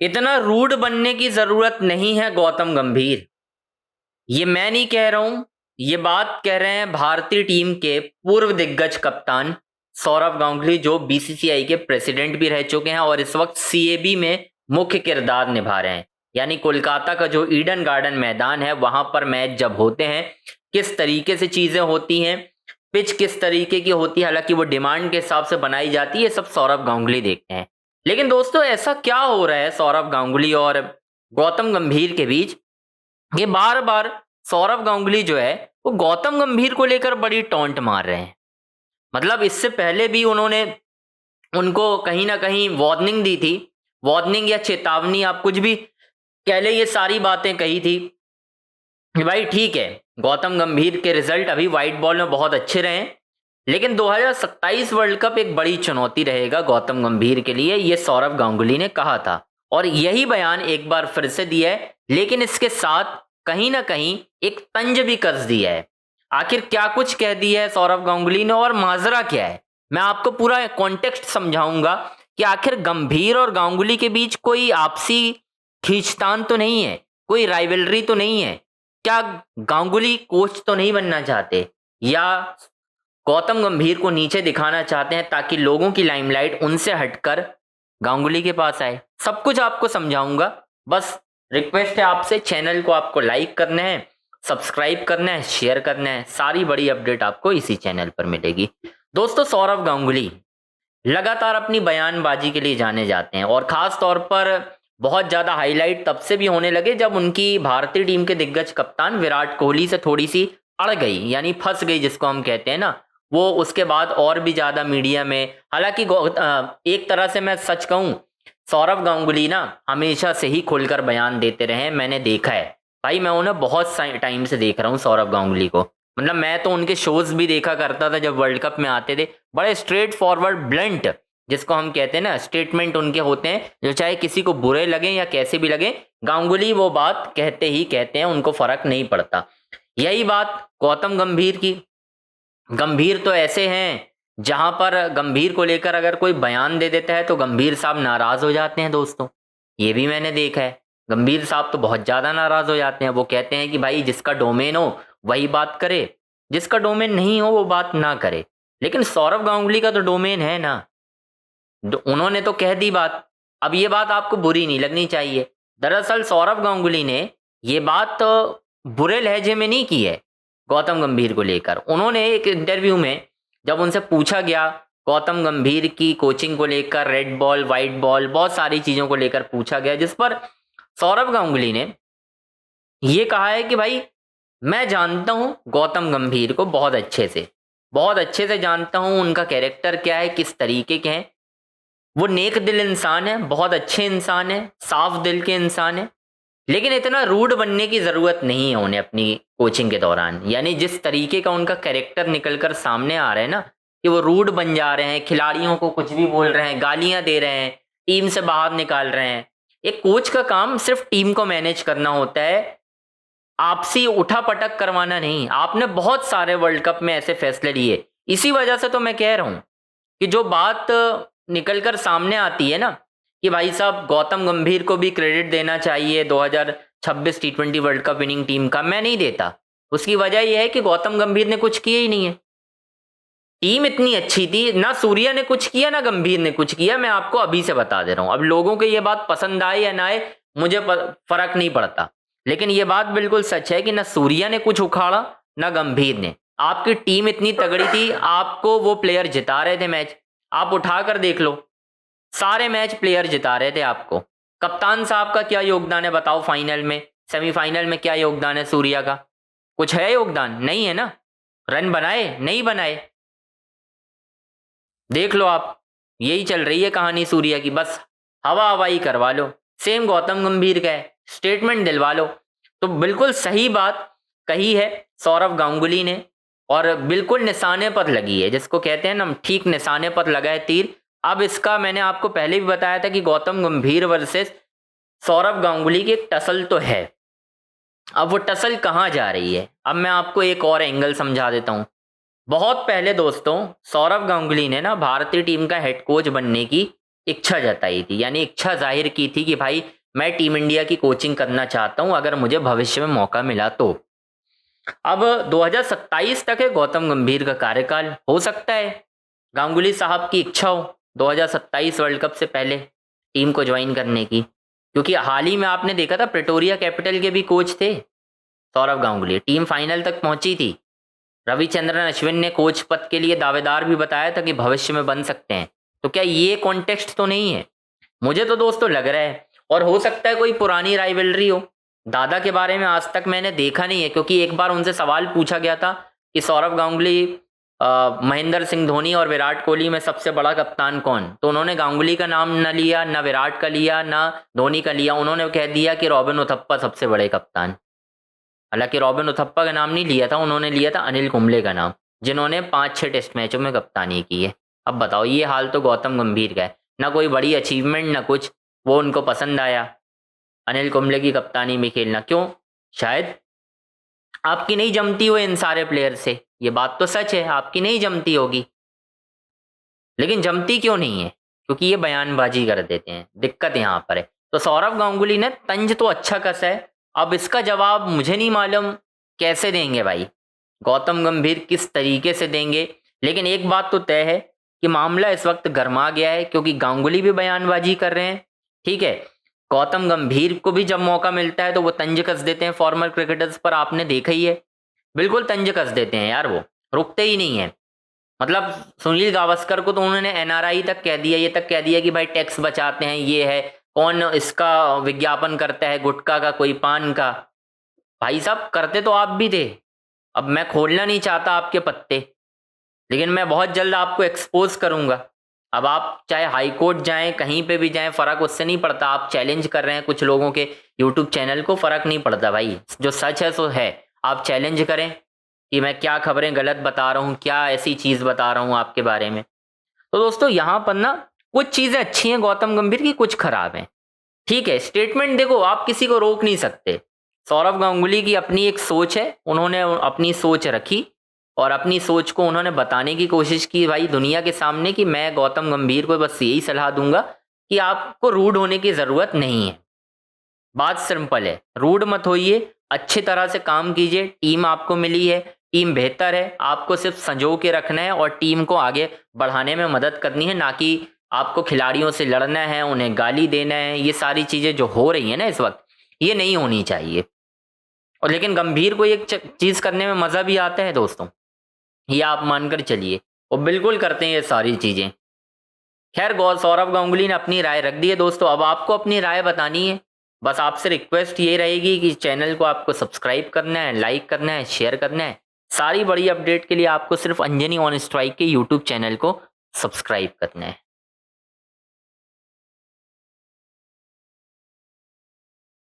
इतना रूड बनने की जरूरत नहीं है गौतम गंभीर। ये मैं नहीं कह रहा हूं, ये बात कह रहे हैं भारतीय टीम के पूर्व दिग्गज कप्तान सौरव गांगुली, जो बीसीसीआई के प्रेसिडेंट भी रह चुके हैं और इस वक्त सीएबी में मुख्य किरदार निभा रहे हैं। यानी कोलकाता का जो ईडन गार्डन मैदान है, वहां पर मैच जब होते हैं किस तरीके से चीजें होती हैं, पिच किस तरीके की होती है, हालांकि वो डिमांड के हिसाब से बनाई जाती है, सब सौरव गांगुली देखते हैं। लेकिन दोस्तों, ऐसा क्या हो रहा है सौरव गांगुली और गौतम गंभीर के बीच? ये बार बार सौरव गांगुली जो है वो गौतम गंभीर को लेकर बड़ी टॉन्ट मार रहे हैं। मतलब इससे पहले भी उन्होंने उनको कहीं ना कहीं वार्निंग दी थी, वार्निंग या चेतावनी, आप कुछ भी कह ले, ये सारी बातें कही थी कि भाई ठीक है, गौतम गंभीर के रिजल्ट अभी व्हाइट बॉल में बहुत अच्छे रहे, लेकिन 2027 वर्ल्ड कप एक बड़ी चुनौती रहेगा गौतम गंभीर के लिए, ये सौरव गांगुली ने कहा था। और यही बयान एक बार फिर से दिया है, लेकिन इसके साथ कहीं ना कहीं एक तंज भी कस दिया है। आखिर क्या कुछ कह दिया है सौरव गांगुली ने और माजरा क्या है, मैं आपको पूरा कॉन्टेक्स्ट समझाऊंगा कि आखिर गंभीर और गांगुली के बीच कोई आपसी खींचतान तो नहीं है, कोई राइवलरी तो नहीं है? क्या गांगुली कोच तो नहीं बनना चाहते, या गौतम गंभीर को नीचे दिखाना चाहते हैं ताकि लोगों की लाइमलाइट उनसे हटकर गांगुली के पास आए? सब कुछ आपको समझाऊंगा। बस रिक्वेस्ट है आपसे, चैनल को आपको लाइक करना है, सब्सक्राइब करना है, शेयर करना है। सारी बड़ी अपडेट आपको इसी चैनल पर मिलेगी। दोस्तों, सौरव गांगुली लगातार अपनी बयानबाजी के लिए जाने जाते हैं और खास तौर पर बहुत ज्यादा हाईलाइट तब से भी होने लगे जब उनकी भारतीय टीम के दिग्गज कप्तान विराट कोहली से थोड़ी सी अड़ गई, यानी फंस गई जिसको हम कहते हैं ना, वो उसके बाद और भी ज्यादा मीडिया में। हालांकि एक तरह से मैं सच कहूं, सौरव गांगुली ना हमेशा से ही खुलकर बयान देते रहे हैं, मैंने देखा है भाई, मैं उन्हें बहुत टाइम से देख रहा हूँ सौरव गांगुली को। मतलब मैं तो उनके शोज भी देखा करता था जब वर्ल्ड कप में आते थे, बड़े स्ट्रेट फॉरवर्ड ब्लंट, जिसको हम कहते हैं ना, स्टेटमेंट उनके होते हैं जो चाहे किसी को बुरे लगे या कैसे भी लगे, गांगुली वो बात कहते ही कहते हैं, उनको फर्क नहीं पड़ता। यही बात गौतम गंभीर की। गंभीर तो ऐसे हैं जहां पर गंभीर को लेकर अगर कोई बयान दे देता है तो गंभीर साहब नाराज हो जाते हैं। दोस्तों, ये भी मैंने देखा है, गंभीर साहब तो बहुत ज्यादा नाराज हो जाते हैं। वो कहते हैं कि भाई जिसका डोमेन हो वही बात करे, जिसका डोमेन नहीं हो वो बात ना करे। लेकिन सौरव गांगुली का तो डोमेन है ना, उन्होंने तो कह दी बात। अब ये बात आपको बुरी नहीं लगनी चाहिए। दरअसल सौरव गांगुली ने ये बात तो बुरे लहजे में नहीं की है गौतम गंभीर को लेकर। उन्होंने एक इंटरव्यू में जब उनसे पूछा गया गौतम गंभीर की कोचिंग को लेकर, रेड बॉल वाइट बॉल, बहुत सारी चीजों को लेकर पूछा गया, जिस पर सौरव गांगुली ने ये कहा है कि भाई मैं जानता हूं गौतम गंभीर को बहुत अच्छे से जानता हूं, उनका कैरेक्टर क्या है, किस तरीके के हैं। वो नेक दिल इंसान है, बहुत अच्छे इंसान है, साफ दिल के इंसान है, लेकिन इतना रूड बनने की जरूरत नहीं है उन्हें अपनी कोचिंग के दौरान। यानी जिस तरीके का उनका कैरेक्टर निकलकर सामने आ रहा है ना, कि वो रूड बन जा रहे हैं, खिलाड़ियों को कुछ भी बोल रहे हैं, गालियां दे रहे हैं, टीम से बाहर निकाल रहे हैं। एक कोच का काम सिर्फ टीम को मैनेज करना होता है, आपसी उठा पटक करवाना नहीं। आपने बहुत सारे वर्ल्ड कप में ऐसे फैसले लिए, इसी वजह से तो मैं कह रहा हूं कि जो बात निकलकर सामने आती है ना, कि भाई साहब गौतम गंभीर को भी क्रेडिट देना चाहिए 2026 टी20 वर्ल्ड कप विनिंग टीम का, मैं नहीं देता। उसकी वजह यह है कि गौतम गंभीर ने कुछ किया ही नहीं है। टीम इतनी अच्छी थी, ना सूर्या ने कुछ किया ना गंभीर ने कुछ किया, मैं आपको अभी से बता दे रहा हूं। अब लोगों को यह बात पसंद आए या ना आए मुझे फर्क नहीं पड़ता, लेकिन यह बात बिल्कुल सच है कि ना सूर्या ने कुछ उखाड़ा ना गंभीर ने। आपकी टीम इतनी तगड़ी थी, आपको वो प्लेयर जिता रहे थे मैच, आप उठाकर देख लो, सारे मैच प्लेयर जिता रहे थे आपको। कप्तान साहब का क्या योगदान है बताओ? फाइनल में, सेमीफाइनल में क्या योगदान है सूर्या का? कुछ है योगदान? नहीं है ना। रन बनाए? नहीं बनाए। देख लो आप, यही चल रही है कहानी सूर्या की, बस हवा हवाई करवा लो। सेम गौतम गंभीर का है, स्टेटमेंट दिलवा लो। तो बिल्कुल सही बात कही है सौरव गांगुली ने, और बिल्कुल निशाने पर लगी है, जिसको कहते हैं ना, ठीक निशाने पर लगा है तीर। अब इसका मैंने आपको पहले भी बताया था कि गौतम गंभीर वर्सेस सौरव गांगुली की एक टसल तो है। अब वो टसल कहाँ जा रही है, अब मैं आपको एक और एंगल समझा देता हूं। बहुत पहले दोस्तों, सौरव गांगुली ने ना भारतीय टीम का हेड कोच बनने की इच्छा जताई थी, यानी इच्छा जाहिर की थी कि भाई मैं टीम इंडिया की कोचिंग करना चाहता हूं अगर मुझे भविष्य में मौका मिला तो। अब 2027 तक है गौतम गंभीर का कार्यकाल, हो सकता है गांगुली साहब की इच्छा हो 2027 वर्ल्ड कप से पहले टीम को ज्वाइन करने की, क्योंकि हाल ही में आपने देखा था प्रेटोरिया कैपिटल के भी कोच थे सौरव गांगुली, टीम फाइनल तक पहुंची थी। रविचंद्रन अश्विन ने कोच पद के लिए दावेदार भी बताया था कि भविष्य में बन सकते हैं। तो क्या ये कॉन्टेक्स्ट तो नहीं है? मुझे तो दोस्तों लग रहा है, और हो सकता है कोई पुरानी राइवलरी हो। दादा के बारे में आज तक मैंने देखा नहीं है, क्योंकि एक बार उनसे सवाल पूछा गया था कि सौरव गांगुली, महेंद्र सिंह धोनी और विराट कोहली में सबसे बड़ा कप्तान कौन, तो उन्होंने गांगुली का नाम न लिया, ना विराट का लिया, ना धोनी का लिया, उन्होंने कह दिया कि रॉबिन उथप्पा सबसे बड़े कप्तान। हालांकि रॉबिन उथप्पा का नाम नहीं लिया था, उन्होंने लिया था अनिल कुंबले का नाम, जिन्होंने 5-6 टेस्ट मैचों में कप्तानी की है। अब बताओ, ये हाल तो गौतम गंभीर का है, ना कोई बड़ी अचीवमेंट ना कुछ, वो उनको पसंद आया अनिल कुंबले की कप्तानी में खेलना। क्यों? शायद आपकी नहीं जमती हो इन सारे प्लेयर से, ये बात तो सच है, आपकी नहीं जमती होगी, लेकिन जमती क्यों नहीं है? क्योंकि ये बयानबाजी कर देते हैं, दिक्कत यहाँ पर है। तो सौरव गांगुली ने तंज तो अच्छा कसा है, अब इसका जवाब मुझे नहीं मालूम कैसे देंगे भाई, गौतम गंभीर किस तरीके से देंगे। लेकिन एक बात तो तय है कि मामला इस वक्त गर्मा गया है, क्योंकि गांगुली भी बयानबाजी कर रहे हैं, ठीक है, गौतम गंभीर को भी जब मौका मिलता है तो वो तंज कस देते हैं फॉर्मर क्रिकेटर्स पर, आपने देखा ही है, बिल्कुल तंज कस देते हैं यार, वो रुकते ही नहीं है। मतलब सुनील गावस्कर को तो उन्होंने एनआरआई तक कह दिया, ये तक कह दिया कि भाई टैक्स बचाते हैं, ये है, कौन इसका विज्ञापन करता है, गुटखा का, कोई पान का। भाई साहब करते तो आप भी थे, अब मैं खोलना नहीं चाहता आपके पत्ते, लेकिन मैं बहुत जल्द आपको एक्सपोज करूंगा। अब आप चाहे हाई कोर्ट जाएं, कहीं पे भी जाएं, फर्क उससे नहीं पड़ता, आप चैलेंज कर रहे हैं कुछ लोगों के यूट्यूब चैनल को, फर्क नहीं पड़ता भाई, जो सच है सो है। आप चैलेंज करें कि मैं क्या खबरें गलत बता रहा हूँ, क्या ऐसी चीज बता रहा हूँ आपके बारे में। तो दोस्तों यहाँ पर ना कुछ चीजें अच्छी हैं गौतम गंभीर की, कुछ खराब हैं, ठीक है। स्टेटमेंट देखो, आप किसी को रोक नहीं सकते, सौरव गांगुली की अपनी एक सोच है, उन्होंने अपनी सोच रखी और अपनी सोच को उन्होंने बताने की कोशिश की भाई दुनिया के सामने, कि मैं गौतम गंभीर को बस यही सलाह दूंगा कि आपको रूड होने की जरूरत नहीं है। बात सिंपल है, रूड मत होइए, अच्छी तरह से काम कीजिए, टीम आपको मिली है, टीम बेहतर है, आपको सिर्फ संजो के रखना है और टीम को आगे बढ़ाने में मदद करनी है, ना कि आपको खिलाड़ियों से लड़ना है, उन्हें गाली देना है। ये सारी चीजें जो हो रही है ना इस वक्त, ये नहीं होनी चाहिए। और लेकिन गंभीर को एक चीज करने में मजा भी आता है दोस्तों, ये आप मानकर चलिए, वो बिल्कुल करते हैं ये सारी चीजें। खैर सौरव गांगुली ने अपनी राय रख दी है दोस्तों, अब आपको अपनी राय बतानी है। बस आपसे रिक्वेस्ट ये रहेगी कि चैनल को आपको सब्सक्राइब करना है, लाइक करना है, शेयर करना है। सारी बड़ी अपडेट के लिए आपको सिर्फ अंजनी ऑन स्ट्राइक के यूट्यूब चैनल को सब्सक्राइब करना है।